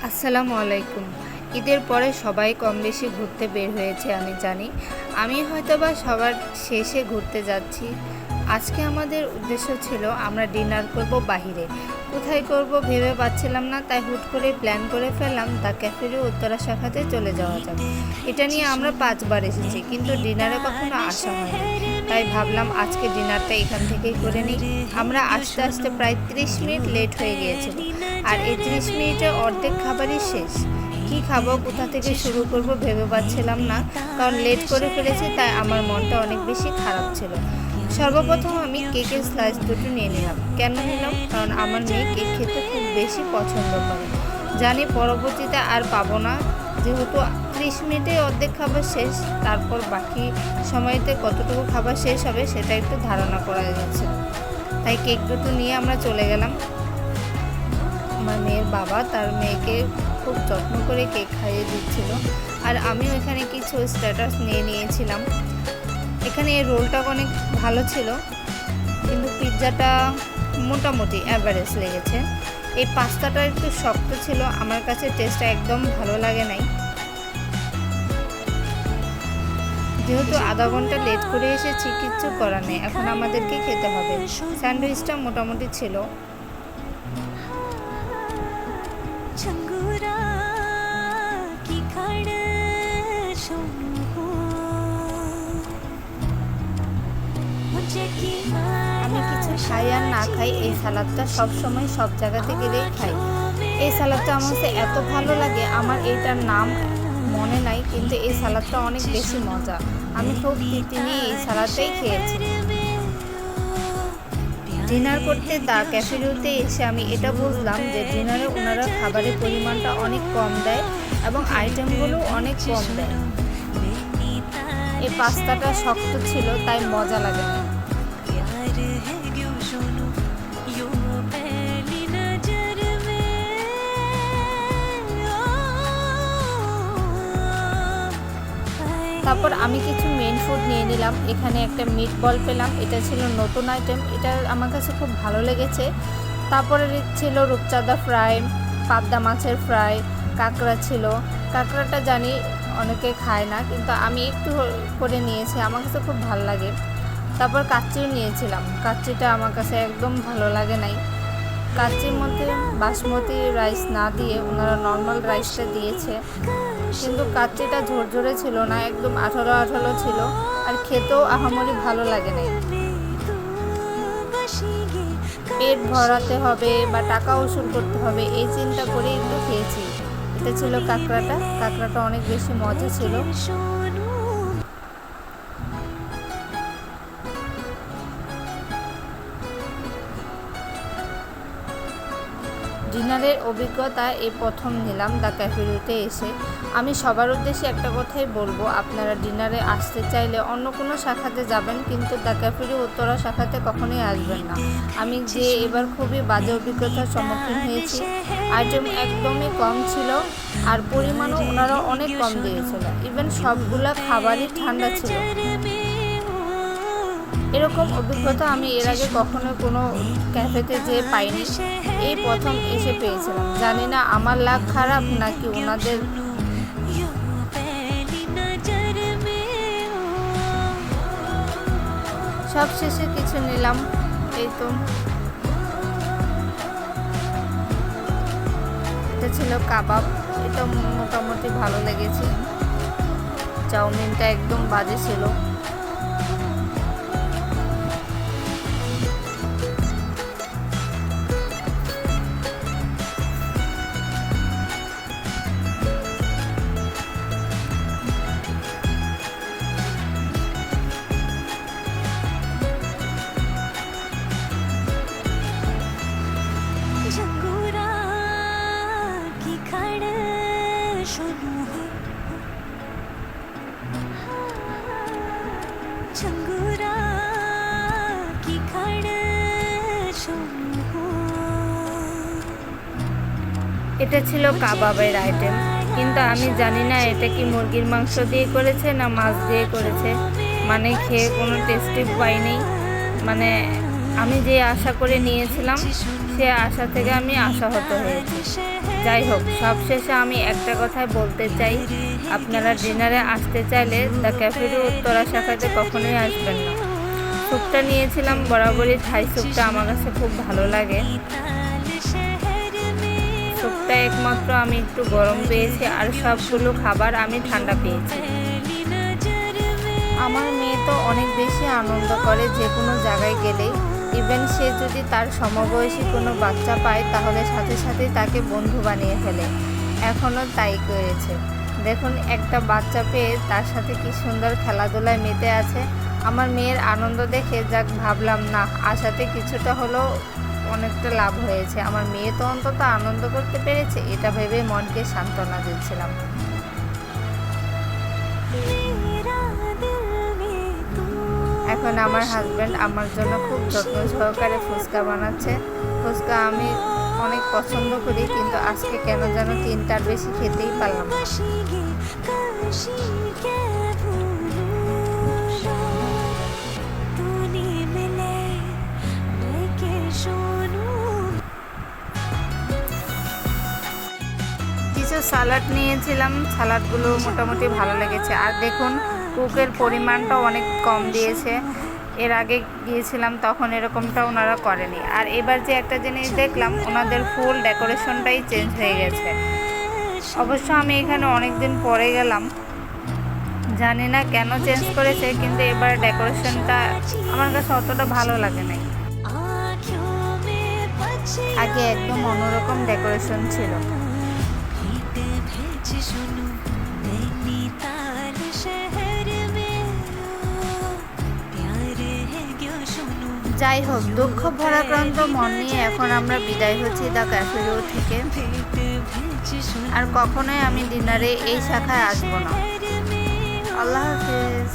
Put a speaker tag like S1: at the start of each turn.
S1: আসসালামু আলাইকুম। ঈদের পরে সবাই কম বেশি ঘুরতে বের হয়েছে আমি জানি। আমি হয়তোবা সবার শেষে ঘুরতে যাচ্ছি। আজকে আমাদের উদ্দেশ্য ছিল আমরা ডিনার করব বাহিরে। কোথায় করব ভেবে পাচ্ছিলাম না, তাই হুট করে প্ল্যান করে ফেললাম দ্য ক্যাফেরে উত্তরা শাখাতে চলে যাওয়া যাক। এটা নিয়ে আমরা 5 বার এসেছি, কিন্তু ডিনারে কখনো আসা হয়নি। তাই ভাবলাম আজকে ডিনারটা এখান থেকেই করে নিই। আমরা আস্তে আস্তে প্রায় 30 মিনিট লেট হয়ে গিয়েছিল, আর এই 30 মিনিটে অর্ধেক খাবারই শেষ। কি খাবো, কোথা থেকে শুরু করব ভেবে পাচ্ছিলাম না, কারণ লেট করে ফেলেছি, তাই আমার মনটা অনেক বেশি খারাপ ছিল। সর্বপ্রথম আমি কেকের স্লাইস দুটো নিয়ে নিলাম। কেন নিলাম? কারণ আমার মেয়ে কেক খেতে খুব বেশি পছন্দ করে। জানি পরবর্তীতে আর পাবো না, যেহেতু 30 মিনিটে অর্ধেক খাবার শেষ, তারপর বাকি সময়তে কতটুকু খাবার শেষ হবে সেটা একটু ধারণা করা যাচ্ছে। তাই কেক দুটো নিয়ে আমরা চলে গেলাম। আমার মেয়ের বাবা তার মেয়েকে খুব যত্ন করে কেক খাইয়ে দিচ্ছিল, আর আমিও এখানে কিছু স্ট্যাটাস নিয়ে নিয়েছিলাম। এখানে এই রোলটা অনেক ভালো ছিল, কিন্তু পিৎজাটা মোটামুটি অ্যাভারেজ লেগেছে। এই পাস্তাটা একটু শক্ত ছিল, আমার কাছে টেস্টটা একদম ভালো লাগে নাই। যেহেতু আধা ঘন্টা লেট করে এসেছি, কিচ্ছু করার নেই, এখন আমাদেরকে খেতে হবে। স্যান্ডউইচটা মোটামুটি ছিল। আমি কিছু খাই আর না খাই, এই সালাদটা সবসময় সব জায়গাতে গেলেই খাই। এই সালাদটা আমার কাছে এত ভালো লাগে, আমার এইটার নাম মনে নাই, কিন্তু এই সালাদটা অনেক বেশি মজা। আমি খুব তৃপ্তি নিয়ে এই সালাদটাই খেয়েছি। ডিনার করতে দ্য ক্যাফেরিতে এসে আমি এটা বুঝলাম যে ডিনারে ওনারা খাবারের পরিমাণটা অনেক কম দেয় এবং আইটেমগুলো অনেক কম দেয়। এই পাস্তাটা শক্ত ছিল, তাই মজা লাগে না। তারপর আমি কিছু মেন ফুড নিয়ে নিলাম। এখানে একটা মিট বল পেলাম, এটা ছিল নতুন আইটেম, এটা আমার কাছে খুব ভালো লেগেছে। তারপরে ছিল রূপচাঁদা ফ্রাই, পাবদা মাছের ফ্রাই, কাঁকড়া ছিল। কাঁকড়াটা জানি অনেকে খায় না, কিন্তু আমি একটু করে নিয়েছি, আমার কাছে খুব ভালো লাগে। তারপর কাচ্চিও নিয়েছিলাম, কাচ্চিটা আমার কাছে একদম ভালো লাগে নাই। কাচ্চির মধ্যে বাসমতি রাইস না দিয়ে ওনারা নর্মাল রাইসটা দিয়েছে, কিন্তু কাচ্চিটা ঝরঝরে ছিল না, একদম আঠালো আঠালো ছিল, আর খেতেও আহামরি ভালো লাগে নাই। পেট ভরাতে হবে বা টাকা উসুল করতে হবে এই চিন্তা করে একটু খেয়েছি। এটা ছিল কাঁকড়াটা অনেক বেশি মজা ছিল। ডিনারের অভিজ্ঞতা এই প্রথম নিলাম দ্য ক্যাফেরিতে এসে। আমি সবার উদ্দেশ্যে একটা কথাই বলবো, আপনারা ডিনারে আসতে চাইলে অন্য কোনো শাখাতে যাবেন, কিন্তু দ্য ক্যাফেরি উত্তরা শাখাতে কখনোই আসবেন না। আমি যে এবার খুবই বাজে অভিজ্ঞতার সম্মুখীন হয়েছি। আইটেম একদমই কম ছিল, আর পরিমাণও ওনারা অনেক কম দিয়েছিল। ইভেন সবগুলা খাবারই ঠান্ডা ছিল। এরকম অভিজ্ঞতা আমি এর আগে কখনো কোনো ক্যাফেতে যেয়ে পাইনি, এই প্রথম এসে পেয়েছিলাম। জানি না আমার লাক খারাপ নাকি ওনাদের। সব শেষে কিছু নিলাম, এই তো এটা ছিল কাবাব, এটা মোটামুটি ভালো লেগেছে। চাউমিনটা একদম বাজে ছিল। এটা ছিল কাবাবের আইটেম, কিন্তু আমি জানি না এটা কি মুরগির মাংস দিয়ে করেছে না মাছ দিয়ে করেছে। মানে খেয়ে কোনো টেস্টি পাইনি। মানে আমি যে আশা করে নিয়েছিলাম সে আশা থেকে আমি আশাহত হয়েছি। যাই হোক, সবশেষে আমি একটা কথাই বলতে চাই, আপনারা ডিনারে আসতে চাইলে দ্য ক্যাফেরু উত্তরা শাখাতে কখনোই আসবেন না। স্যুপটা নিয়েছিলাম, বরাবরই থাই স্যুপটা আমার কাছে খুব ভালো লাগে। স্যুপটা একমাত্র আমি একটু গরম পেয়েছি, আর সবগুলো খাবার আমি ঠান্ডা পেয়েছি। আমার মেয়ে তো অনেক বেশি আনন্দ করে যে কোনো জায়গায় গেলেই। ইভেন সে যদি তার সমবয়সী কোনো বাচ্চা পায় তাহলে সাথে সাথেই তাকে বন্ধু বানিয়ে ফেলে। এখনও তাই করেছে। দেখুন, একটা বাচ্চা পেয়ে তার সাথে কি সুন্দর খেলাধুলায় মেতে আছে। আমার মেয়ের আনন্দ দেখে যাক ভাবলাম, না, আশাতে কিছুটা হলেও অনেকটা লাভ হয়েছে। আমার মেয়ে তো অন্তত আনন্দ করতে পেরেছে, এটা ভেবে মনকে সান্ত্বনা দিচ্ছিলাম। এখন আমার হাজব্যান্ড আমার জন্য খুব যত্ন সহকারে ফুচকা বানাচ্ছে। ফুচকা আমি অনেক পছন্দ করি, কিন্তু আজকে কেন যেন 3টার বেশি খেতেই পারলাম না। কিছু সালাড নিয়েছিলাম, সালাডগুলো মোটামুটি ভালো লেগেছে। আর দেখুন, কুকের পরিমাণটাও অনেক কম দিয়েছে। এর আগে গিয়েছিলাম তখন এরকমটা ওনারা করেনি। আর এবার যে একটা জিনিস দেখলাম, ওনাদের ফুল ডেকোরেশনটাই চেঞ্জ হয়ে গেছে। অবশ্য আমি এখানে অনেক দিন পরে গেলাম, জানি না কেন চেঞ্জ করেছে, কিন্তু এবার ডেকোরেশনটা আমার কাছে অতটা ভালো লাগে নাই। আগে একদম অন্যরকম ডেকোরেশন ছিল। যাই হোক, দুঃখ ভারাক্রান্ত মন নিয়ে এখন আমরা বিদায় হচ্ছি দ্য ক্যাফেরু থেকে। আর কখনোই আমি ডিনারে এই শাখায় আসবো না। আল্লাহ হাফেজ।